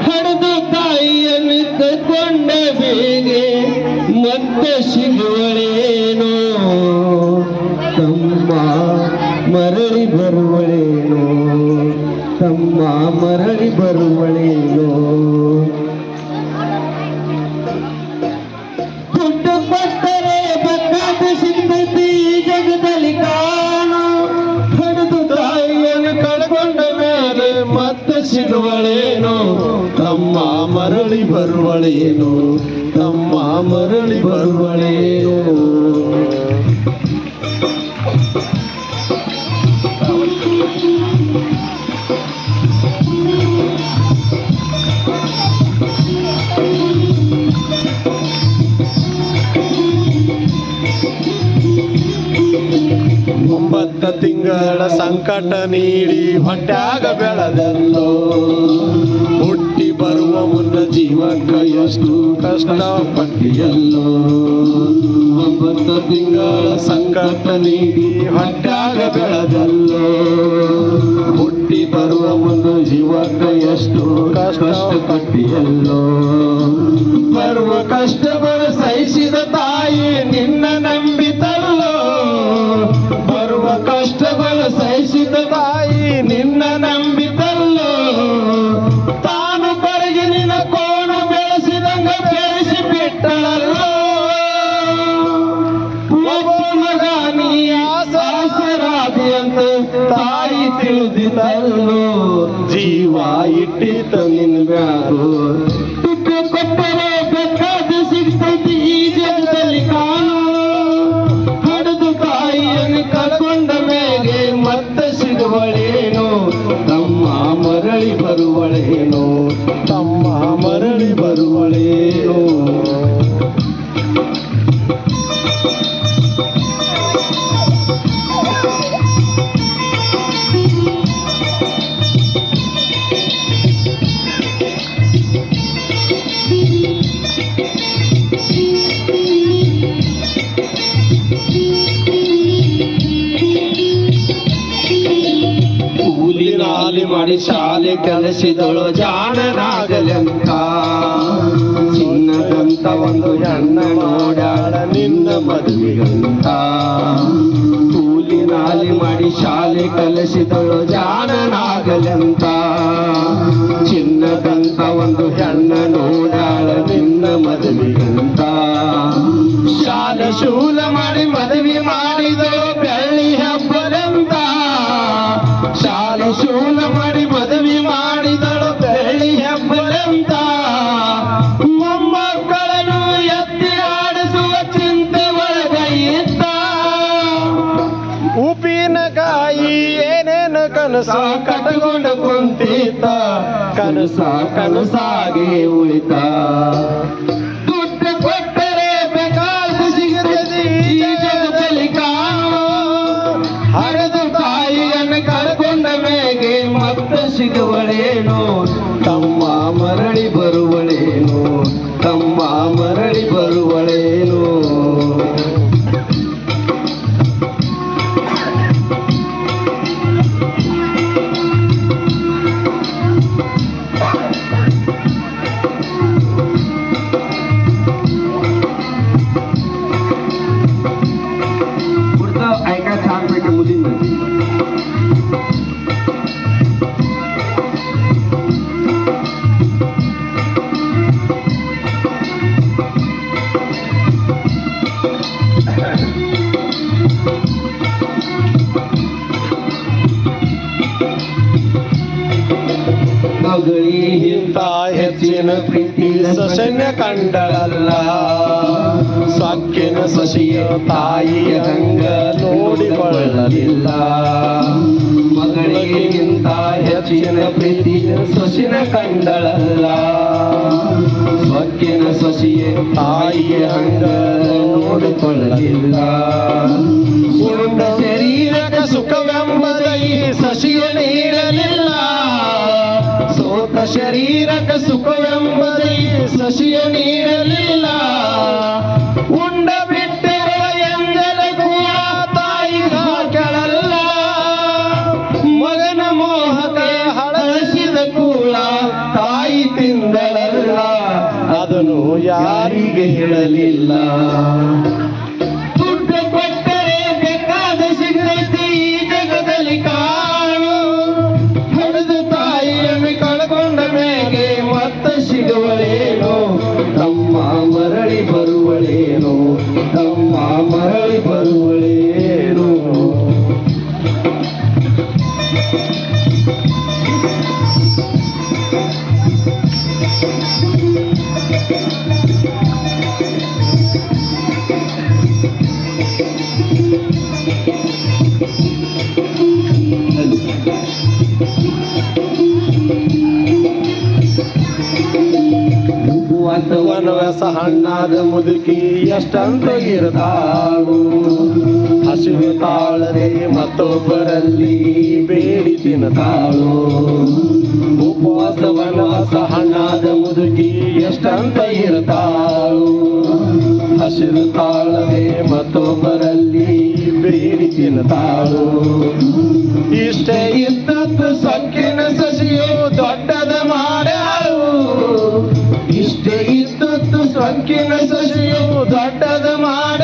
ಹಡೆದು ತಾಯಿಯನ್ನು ತಗೊಂಡ ಬೇಗೆ ಮತ್ತೆ ಸಿಗುವಳೇನೋ ತಮ್ಮ ಮರಳಿ ಬರುವಳೇನೋ ತಮ್ಮ ಮರಳಿ ಬರುವಳೇನೋ ದುಡ್ಡು ಕೊಟ್ಟರೆ ಬೇಕಾದ ಸಿಗ್ತೈತಿ ಈ ಜಗದಲ್ಲಿ ಕಾಣೋ ಹಡೆದು ತಾಯಿಯನ್ನು ಕಳ್ಕೊಂಡ ಮೇಲೆ ಮತ್ತೆ ಸಿಗುವಳೇನೋ ತಮ್ಮ ಮರಳಿ ಬರುವಳೇನೋ ತಮ್ಮ ಮರಳಿ ಬರುವಳೇನೋ ಒಂಬತ್ತು ತಿಂಗಳ ಸಂಕಟ ನೀಡಿ ಹೊಟ್ಯಾಗ ಬೆಳೆದಲ್ಲೋ ಹುಟ್ಟಿ ಬರುವ ಮುನ್ನ ಜೀವಕ್ಕ ಎಷ್ಟು ಕಷ್ಟಪಟ್ಟಿಯಲ್ಲೋ ಒಂಬತ್ತು ತಿಂಗಳ ಸಂಕಟ ನೀಡಿ ಹೊಟ್ಯಾಗ ಬೆಳೆದಲ್ಲೋ ಹುಟ್ಟಿ ಬರುವ ಮುನ್ನ ಜೀವಕ್ಕ ಎಷ್ಟು ಕಷ್ಟಪಟ್ಟಿಯಲ್ಲೋ ಬರುವ ಕಷ್ಟಗಳು ಸಹಿಸಿದ ತಾಯಿ ನಿನ್ನ ನಂಬಿತಲ್ಲೋ ಬರುವ ಕಷ್ಟಗಳು ಸಹಿಸಿದ ತಾಯಿ ನಿನ್ನ ನಂಬಿತಲ್ಲೋ ತಾನು ಕೊರಗಿ ನಿನ್ನ ಕೋಣ ಬೆಳೆಸಿದಂಗ ಬೆಳೆಸಿ ಬಿಟ್ಟಳಲ್ಲೋ ಒಬ್ಬ ಮಗ ನೀ ಆಸರಾದಿ ಅಂತ ತಾಯಿ ತಿಳಿದಿದ್ದಲ್ಲೋ ಜೀವ ಇಟ್ಟಿತ ನಿನ್ ಬ್ಯಾರು ದುಡ್ಡು ಕೊಟ್ಟರೆ ಬೇಕಾದ ಸಿಗ್ತೈತಿ ಈ ಜಗದಲ್ಲಿ ಕಾಣೋ ಹಡೆದು ತಾಯಿಯನ್ನು ಕಳ್ಕೊಂಡ ಮೇಲೆ ಮತ್ತೆ ಸಿಗುವಳೇನೋ ತಮ್ಮ ಮರಳಿ ಬರುವಳೇನೋ ತಮ್ಮ ಮರಳಿ ಬರುವಳೇನೋ ಕೂಲಿನಾಲಿ ಮಾಡಿ ಶಾಲೆ ಕಲಿಸಿದಳು ಜಾಣನಾಗಲೆಂತ ಚಿನ್ನದಂತ ಒಂದು ಹೆಣ್ಣ ನೋಡಾಳ ನಿನ್ನ ಮದುವೆಗಂತ ಕೂಲಿನಾಲಿ ಮಾಡಿ ಶಾಲೆ ಕಲಿಸಿದಳು ಜಾಣನಾಗಲೆಂತ ಚಿನ್ನದಂತ ಒಂದು ಹೆಣ್ಣ ನೋಡಾಳ ನಿನ್ನ ಮದುವೆಗಂತ ಶಾಲೆ ಶೂಲ ಮಾಡಿ ಮದುವೆ ಮಾಡಿದಳು ಬೆಳ್ಳಿ ಹಬ್ಬದಂತ ಶಾಲೆ ಶೂಲ ಮಾಡಿ ಮದುವೆ ಮಾಡಿದಳು ಬೆಳ್ಳಿ ಹಬ್ಬದಂತ ಮೊಮ್ಮಕ್ಕಳನ್ನು ಎತ್ತಿ ಆಡಿಸುವ ಚಿಂತೆ ಒಳಗ ಇದ್ದ ಉಪ್ಪಿನಕಾಯಿ ಏನೇನು ಕನಸ ಕಟ್ಟಕೊಂಡು ಕುಂತಿದ್ದ ಕನಸಾಗಿ ಉಳಿತ ದುಡ್ಡು ಕೊಟ್ಟರೆ ಬೇಕಾದ ಸಿಗುತ್ತದೆ ಈ ಜಗದಲ್ಲಿ ಕಾಣೋ ಹರಿದು ತಾಯಿಯನ್ನು ಕಳ್ಕೊಂಡ ಮೇಗೆ ಮತ್ತೆ ಸಿಗುವಳೇನೋ ತಮ್ಮ ಮರಳಿ ಬರುವಳೇನೋ ತಮ್ಮ ಮರಳಿ ಬರುವಳೇನೋ ऐका छानपैकी मुलींना ಮಗಳಿಗಿಂತ ಹೆಚ್ಚಿನ ಪ್ರೀತಿ ಸೊಸೆನ ಕಂಡಳಲ್ಲ ಸೊಕ್ಕಿನ ಸೊಸೆಯ ತಾಯಿಯ ಹಂಗ ನೋಡಿಕೊಳ್ಳಲಿಲ್ಲ ಮಗಳಿಗಿಂತ ಹೆಚ್ಚಿನ ಪ್ರೀತಿ ಸೊಸೆನ ಕಂಡಳಲ್ಲ ಸೊಕ್ಕಿನ ಸೊಸೆಯ ತಾಯಿಯ ಹಂಗ ನೋಡಿಕೊಳ್ಳಲಿಲ್ಲ ಉಂಡ ಶರೀರಕ ಸುಖವೆಂಬದ ಈ ಸೊಸೆಯ ನೀಡಲಿಲ್ಲ ಸೋತ ಶರೀರಕ ಸುಖವೆಂಬುದೇ ಸಸಿಯ ನೀಡಲಿಲ್ಲ ಉಂಡ ಬಿಟ್ಟಿರುವ ಎಂದಲ ಕೂಡ ತಾಯಿ ಹಾಕಳಲ್ಲ ಮಗನ ಮೋಹಕ ಹಳಸಿದ ಕೂಡ ತಾಯಿ ತಿಂದ ನಾನು ಯಾರಿಗೆ ಹೇಳಲಿಲ್ಲ. ದುಡ್ಡು ಕೊಟ್ಟರೆ ಬೇಕಾದ ಸಿಗೈತಿ ಈ ಜಗದಲ್ಲಿ ಕಾಣು. ಹಡೆದು ತಾಯಿಯನ್ನು ಕಳ್ಕೊಂಡ ಮೇಲೆ ಮತ್ತೆ ಸಿಗುವಳೇನೋ, ತಮ್ಮ ಮರಳಿ ಬರುವಳೇನೋ, ತಮ್ಮ ಮರಳಿ ಬರುವಳೇನೋ. ವನವಾಸ ಹಣ್ಣಾದ ಮುದುಕಿ ಎಷ್ಟಂತ ಇರ್ತಾಳು, ಹಸಿವು ತಾಳದೆ ಮತ್ತೊಬ್ಬರಲ್ಲಿ ಬೇಡಿ ತಿನ್ನತಾಳು. ಉಪವಾಸ ವನವಾಸ ಹಣ್ಣಾದ ಮುದುಕಿ ಎಷ್ಟಂತ ಇರ್ತಾಳು, ಹಸಿರು ತಾಳದೆ ಮತ್ತೊಬ್ಬರಲ್ಲಿ ಬೇಡಿ ತಿನ್ನತಾಳು. ಇಷ್ಟೇ ಇದ್ದದ್ದು ಸೊಕ್ಕಿನ ಸಸಿಯು ದೊಡ್ಡದ ಮಾಡ್ಯಾಳು, ಇಷ್ಟೇ ಇದ್ದದ್ದು ಸೊಕ್ಕಿನ ಸಸಿಯು ದೊಡ್ಡದ ಮಾಡ